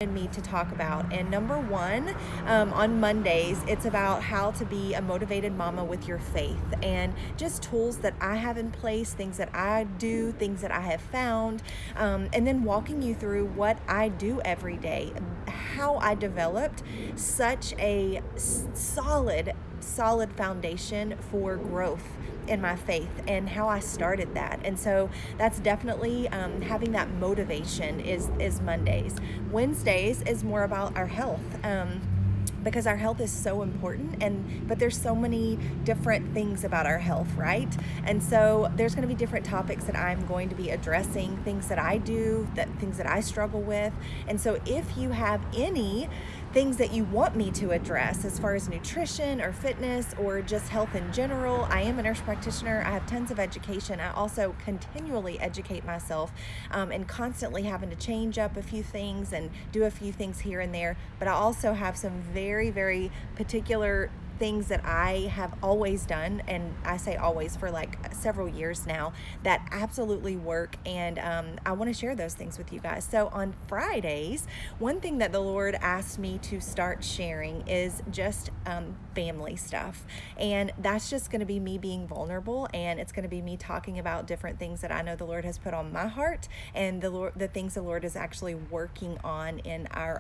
me to talk about. And number one, on Mondays, it's about how to be a motivated mama with your faith, and just tools that I have in place, things that I do, things that I have found, and then walking you through what I do every day, how I developed such a solid foundation for growth in my faith, and how I started that. And so that's definitely having that motivation is Mondays. Wednesdays is more about our health. Because our health is so important, but there's so many different things about our health, right? And so there's going to be different topics that I'm going to be addressing, things that I do, things that I struggle with. And so if you have any things that you want me to address as far as nutrition or fitness or just health in general, I am a nurse practitioner. I have tons of education. I also continually educate myself, and constantly having to change up a few things and do a few things here and there. But I also have some very, very particular things that I have always done, and I say always for like several years now, that absolutely work, and I want to share those things with you guys. So on Fridays, one thing that the Lord asked me to start sharing is just family stuff, and that's just going to be me being vulnerable, and it's going to be me talking about different things that I know the Lord has put on my heart, and the things the Lord is actually working on in our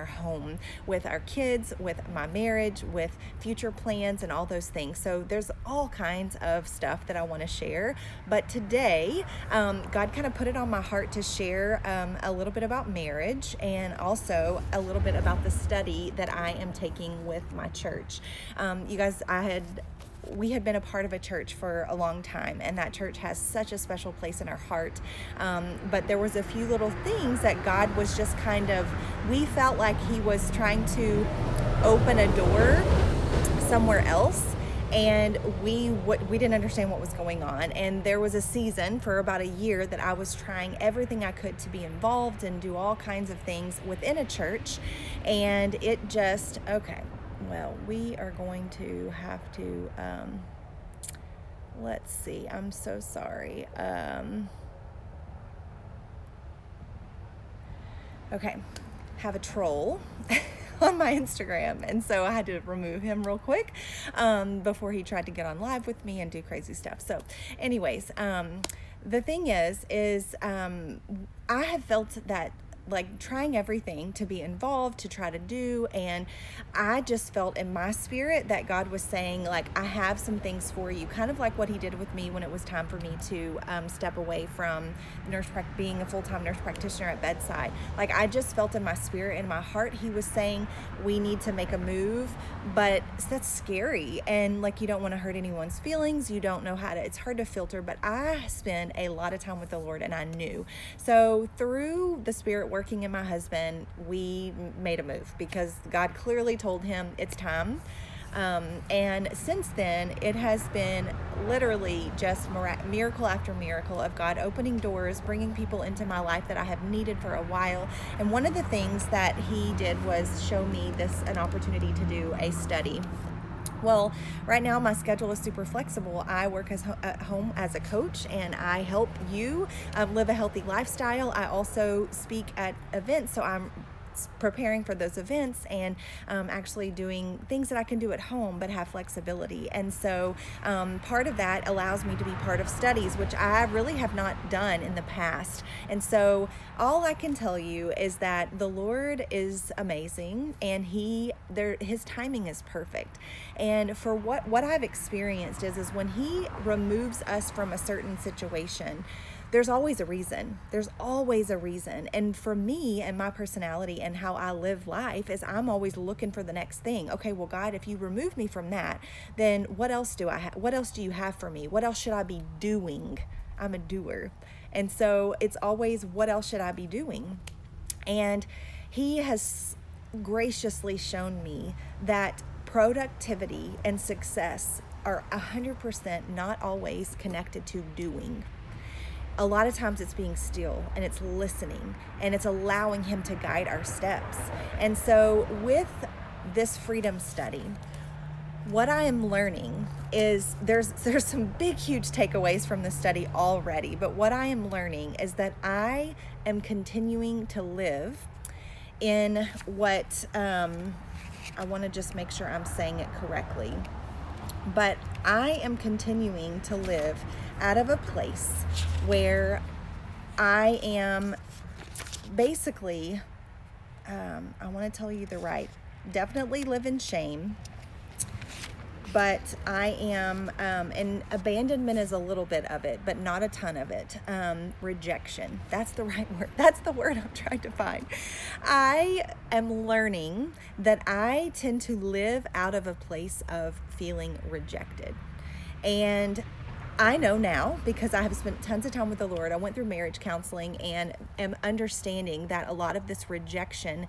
home, with our kids, with my marriage, with future plans, and all those things. So there's all kinds of stuff that I want to share. But today, God kind of put it on my heart to share a little bit about marriage, and also a little bit about the study that I am taking with my church. You guys, we had been a part of a church for a long time, and that church has such a special place in our heart. But there was a few little things that God was just we felt like He was trying to open a door somewhere else, and we didn't understand what was going on. And there was a season for about a year that I was trying everything I could to be involved and do all kinds of things within a church, and it just, okay, well, we are going to have to, let's see, I'm so sorry. Okay, have a troll on my Instagram, and so I had to remove him real quick before he tried to get on live with me and do crazy stuff. So anyways, the thing is I have felt that, like, trying everything to be involved, to try to do, and I just felt in my spirit that God was saying, like, I have some things for you, kind of like what He did with me when it was time for me to step away from being a full-time nurse practitioner at bedside. Like, I just felt in my spirit, in my heart, He was saying, we need to make a move, but that's scary, and like, you don't want to hurt anyone's feelings, you don't know it's hard to filter. But I spend a lot of time with the Lord, and I knew. So through the Spirit working in my husband, we made a move, because God clearly told him it's time. And since then, it has been literally just miracle after miracle of God opening doors, bringing people into my life that I have needed for a while. And one of the things that He did was show me an opportunity to do a study. Well, right now my schedule is super flexible. I work at home as a coach, and I help you live a healthy lifestyle. I also speak at events, so I'm preparing for those events, and actually doing things that I can do at home but have flexibility. And so part of that allows me to be part of studies, which I really have not done in the past. And so all I can tell you is that the Lord is amazing, and His timing is perfect. And for what I've experienced is when He removes us from a certain situation, there's always a reason. There's always a reason. And for me and my personality and how I live life is I'm always looking for the next thing. Okay, well, God, if you remove me from that, then what else do I have? What else do you have for me? What else should I be doing? I'm a doer. And so it's always, what else should I be doing? And He has graciously shown me that productivity and success are 100% not always connected to doing. A lot of times it's being still, and it's listening, and it's allowing Him to guide our steps. And so with this freedom study, what I am learning is there's some big, huge takeaways from this study already. But what I am learning is that I am continuing to live in what, I want to just make sure I'm saying it correctly, but I am continuing to live out of a place where I am basically, I want to tell you definitely live in shame, but I am, and abandonment is a little bit of it, but not a ton of it. Rejection. That's the right word. That's the word I'm trying to find. I am learning that I tend to live out of a place of feeling rejected. And I know now, because I have spent tons of time with the Lord. I went through marriage counseling and am understanding that a lot of this rejection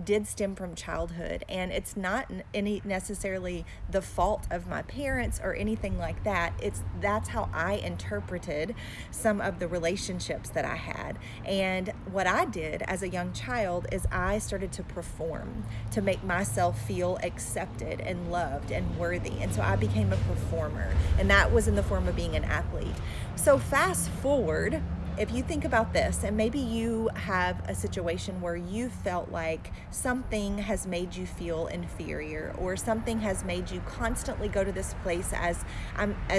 did stem from childhood, and it's not any necessarily the fault of my parents or anything like that. That's how I interpreted some of the relationships that I had. And what I did as a young child is I started to perform to make myself feel accepted and loved and worthy. And so I became a performer, and that was in the form of being an athlete. So fast forward, if you think about this, and maybe you have a situation where you felt like something has made you feel inferior, or something has made you constantly go to this place as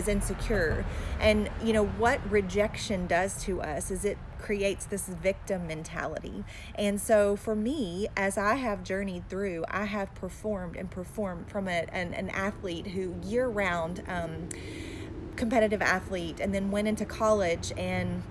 insecure. And you know what rejection does to us is it creates this victim mentality. And so for me, as I have journeyed through, I have performed from an athlete who year-round competitive athlete, and then went into college and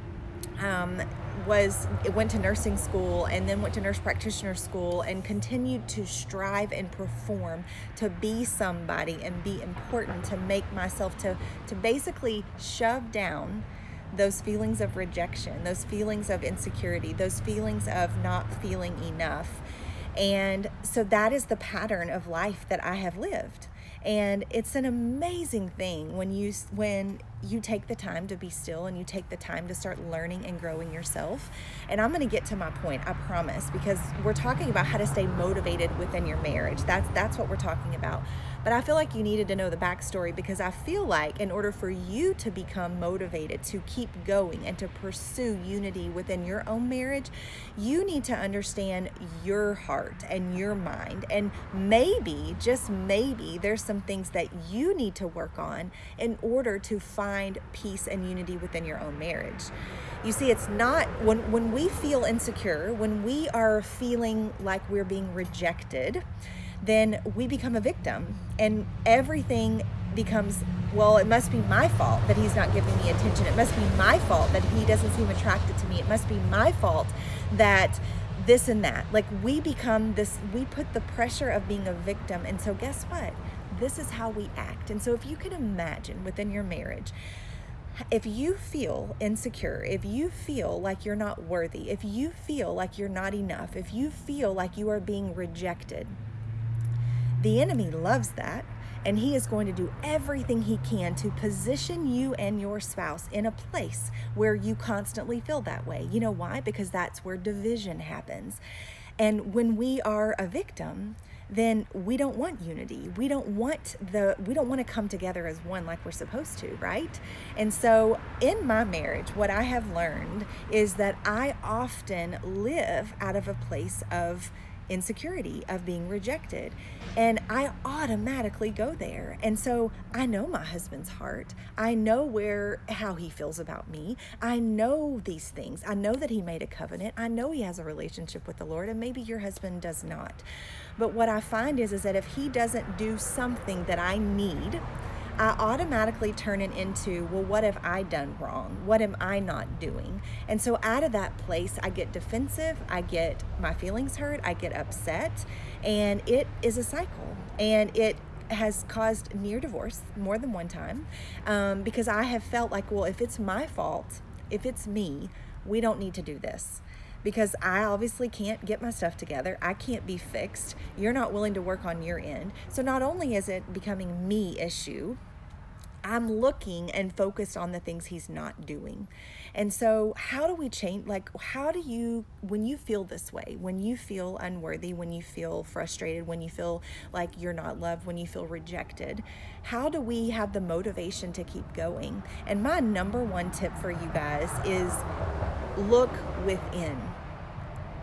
went to nursing school, and then went to nurse practitioner school, and continued to strive and perform to be somebody and be important, to make myself, to basically shove down those feelings of rejection, those feelings of insecurity, those feelings of not feeling enough. And so that is the pattern of life that I have lived. And it's an amazing thing when you take the time to be still, and you take the time to start learning and growing yourself. And I'm going to get to my point, I promise, because we're talking about how to stay motivated within your marriage. That's what we're talking about. But I feel like you needed to know the backstory, because I feel like in order for you to become motivated to keep going and to pursue unity within your own marriage, you need to understand your heart and your mind. And maybe, just maybe, there's some things that you need to work on in order to find peace and unity within your own marriage. You see, it's not, when we feel insecure, when we are feeling like we're being rejected, then we become a victim, and everything becomes, well, it must be my fault that he's not giving me attention. It must be my fault that he doesn't seem attracted to me. It must be my fault that this and that. Like, we become this, we put the pressure of being a victim. And so guess what? This is how we act. And so if you can imagine within your marriage, if you feel insecure, if you feel like you're not worthy, if you feel like you're not enough, if you feel like you are being rejected, the enemy loves that, and he is going to do everything he can to position you and your spouse in a place where you constantly feel that way. You know why? Because that's where division happens. And when we are a victim, then we don't want unity. We don't want to come together as one like we're supposed to, right? And so in my marriage, what I have learned is that I often live out of a place of insecurity, of being rejected, and I automatically go there. And so I know my husband's heart. I know how he feels about me. I know these things. I know that he made a covenant. I know he has a relationship with the Lord, and maybe your husband does not. But what I find is that if he doesn't do something that I need, I automatically turn it into, well, what have I done wrong? What am I not doing? And so out of that place, I get defensive, I get my feelings hurt, I get upset, and it is a cycle. And it has caused near divorce more than one time, because I have felt like, well, if it's my fault, if it's me, we don't need to do this. Because I obviously can't get my stuff together. I can't be fixed. You're not willing to work on your end. So not only is it becoming me issue, I'm looking and focused on the things he's not doing. And so how do we change? Like, how do you, when you feel this way, when you feel unworthy, when you feel frustrated, when you feel like you're not loved, when you feel rejected, how do we have the motivation to keep going? And my number one tip for you guys is look within.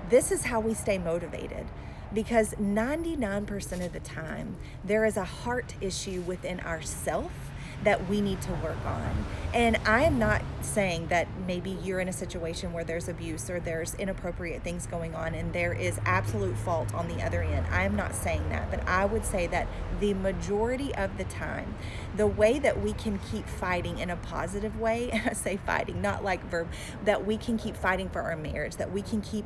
This is how we stay motivated, because 99% of the time, there is a heart issue within ourself that we need to work on. And I am not saying that maybe you're in a situation where there's abuse or there's inappropriate things going on and there is absolute fault on the other end. I am not saying that, but I would say that the majority of the time, the way that we can keep fighting in a positive way, and I say fighting, not like verb, that we can keep fighting for our marriage, that we can keep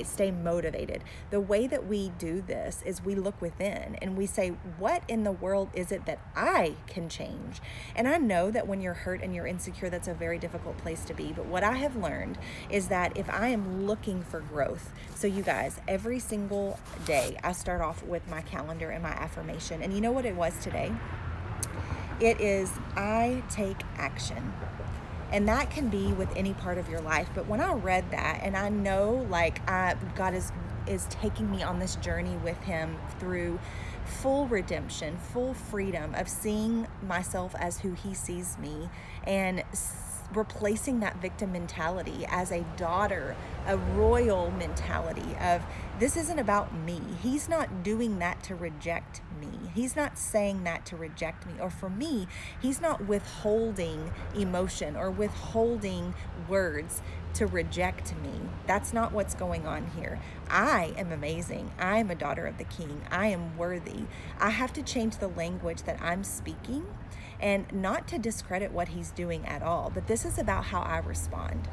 stay motivated. The way that we do this is we look within and we say, what in the world is it that I can change? And I know that when you're hurt and you're insecure, that's a very difficult place to be. But what I have learned is that if I am looking for growth, so you guys, every single day I start off with my calendar and my affirmation. And you know what it was today? It is, I take action. And that can be with any part of your life. But when I read that, and I know God is taking me on this journey with him through full redemption, full freedom of seeing myself as who he sees me, and replacing that victim mentality as a daughter, a royal mentality of, this isn't about me. He's not doing that to reject me. He's not saying that to reject me. Or for me, he's not withholding emotion or withholding words to reject me. That's not what's going on here. I am amazing. I am a daughter of the King. I am worthy. I have to change the language that I'm speaking, and not to discredit what he's doing at all, but this is about how I respond.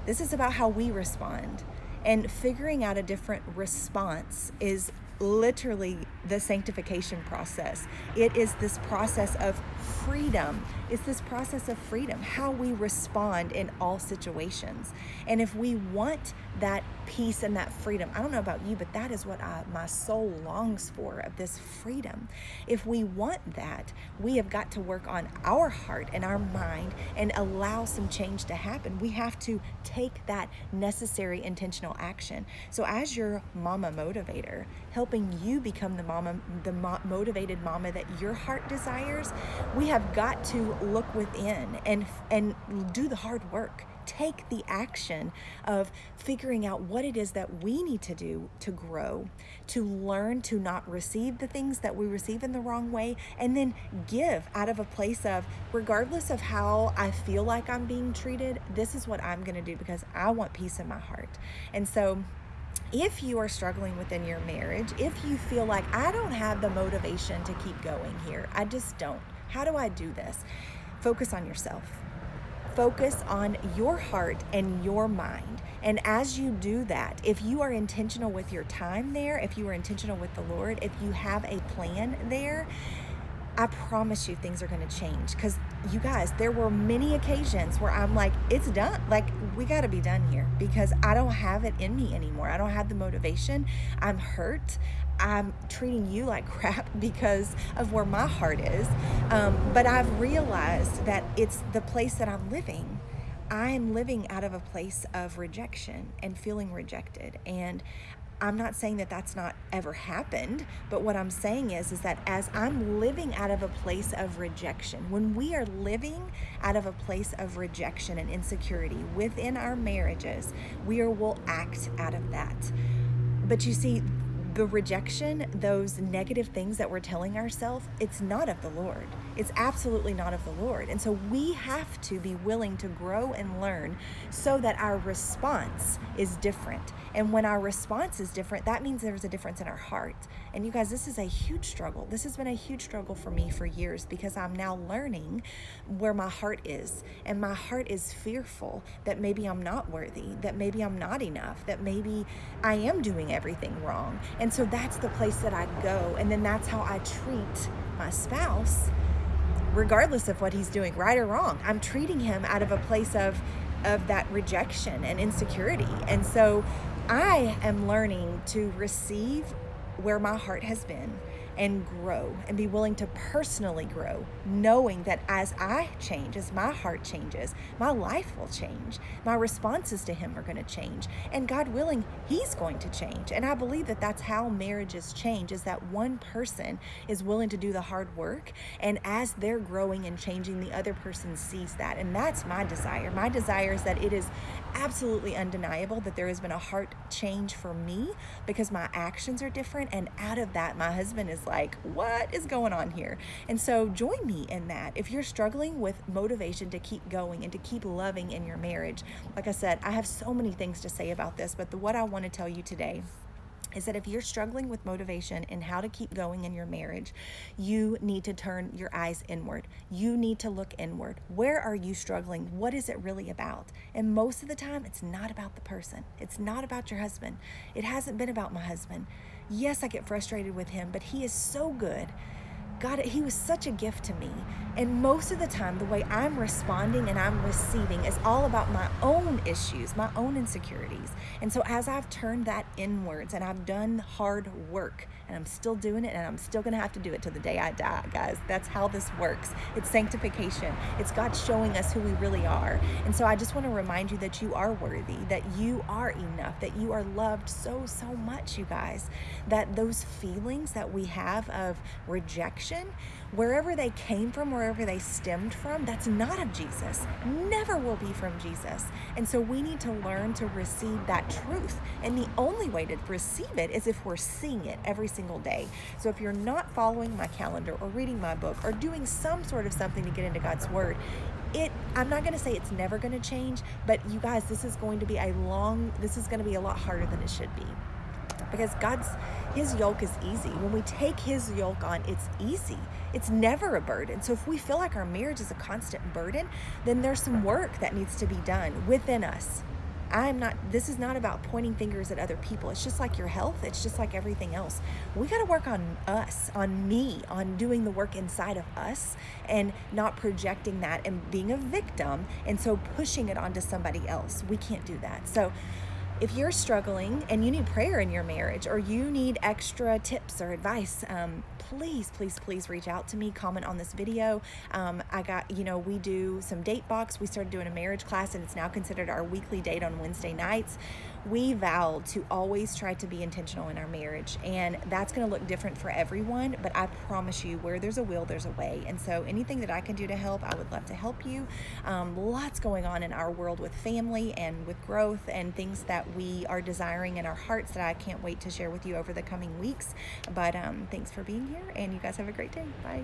This is about how we respond. And figuring out a different response is literally the sanctification process. It is this process of freedom. It's this process of freedom, how we respond in all situations. And if we want that peace and that freedom, I don't know about you, but that is what my soul longs for, of this freedom. If we want that, we have got to work on our heart and our mind and allow some change to happen. We have to take that necessary intentional action. So as your mama motivator, helping you become the motivated mama that your heart desires, we have got to look within and do the hard work. Take the action of figuring out what it is that we need to do to grow, to learn to not receive the things that we receive in the wrong way, and then give out of a place of, regardless of how I feel like I'm being treated, this is what I'm going to do because I want peace in my heart. And so if you are struggling within your marriage, if you feel like, I don't have the motivation to keep going here, I just don't. How do I do this? Focus on yourself. Focus on your heart and your mind. And as you do that, if you are intentional with your time there, if you are intentional with the Lord, if you have a plan there, I promise you things are going to change. Because you guys, there were many occasions where I'm like, it's done. Like, we got to be done here because I don't have it in me anymore. I don't have the motivation. I'm hurt. I'm treating you like crap because of where my heart is. But I've realized that it's the place that I'm living. I'm living out of a place of rejection and feeling rejected. And I'm not saying that that's not ever happened, but what I'm saying is that as I'm living out of a place of rejection, when we are living out of a place of rejection and insecurity within our marriages, will act out of that. But you see, the rejection, those negative things that we're telling ourselves, it's not of the Lord. It's absolutely not of the Lord. And so we have to be willing to grow and learn so that our response is different. And when our response is different, that means there's a difference in our heart. And you guys, this is a huge struggle. This has been a huge struggle for me for years because I'm now learning where my heart is. And my heart is fearful that maybe I'm not worthy, that maybe I'm not enough, that maybe I am doing everything wrong. And so that's the place that I go. And then that's how I treat my spouse, regardless of what he's doing, right or wrong. I'm treating him out of a place of that rejection and insecurity. And so I am learning to receive where my heart has been and grow and be willing to personally grow, knowing that as I change, as my heart changes, my life will change. My responses to him are going to change. And God willing, he's going to change. And I believe that that's how marriages change, is that one person is willing to do the hard work. And as they're growing and changing, the other person sees that. And that's my desire. My desire is that it is absolutely undeniable that there has been a heart change for me because my actions are different. And out of that, my husband is like, what is going on here? And so join me in that. If you're struggling with motivation to keep going and to keep loving in your marriage, like I said, I have so many things to say about this, but what I want to tell you today is that if you're struggling with motivation and how to keep going in your marriage, you need to turn your eyes inward. You need to look inward. Where are you struggling? What is it really about? And most of the time, it's not about the person. It's not about your husband. It hasn't been about my husband. Yes, I get frustrated with him, but he is so good. God, he was such a gift to me. And most of the time, the way I'm responding and I'm receiving is all about my own issues, my own insecurities. And so as I've turned that inwards and I've done hard work, and I'm still doing it, and I'm still going to have to do it till the day I die, guys. That's how this works. It's sanctification. It's God showing us who we really are. And so I just want to remind you that you are worthy, that you are enough, that you are loved so much, you guys, that those feelings that we have of rejection, wherever they came from, wherever they stemmed from, that's not of Jesus. Never will be from Jesus. And so we need to learn to receive that truth. And the only way to receive it is if we're seeing it every single day. So if you're not following my calendar or reading my book or doing some sort of something to get into God's word, I'm not going to say it's never going to change, but you guys, this is going to be a lot harder than it should be. Because his yoke is easy. When we take his yoke on, it's easy. It's never a burden. So if we feel like our marriage is a constant burden, then there's some work that needs to be done within us. This is not about pointing fingers at other people. It's just like your health. It's just like everything else. We got to work on us, on me, on doing the work inside of us and not projecting that and being a victim. And so pushing it onto somebody else. We can't do that. So if you're struggling and you need prayer in your marriage, or you need extra tips or advice, please reach out to me. Comment on this video. We do some date box. We started doing a marriage class, and it's now considered our weekly date on Wednesday nights. We vowed to always try to be intentional in our marriage, and that's going to look different for everyone, but I promise you, where there's a will, there's a way. And so anything that I can do to help, I would love to help you. Lots going on in our world with family and with growth and things that we are desiring in our hearts that I can't wait to share with you over the coming weeks. But thanks for being here, and you guys have a great day. Bye.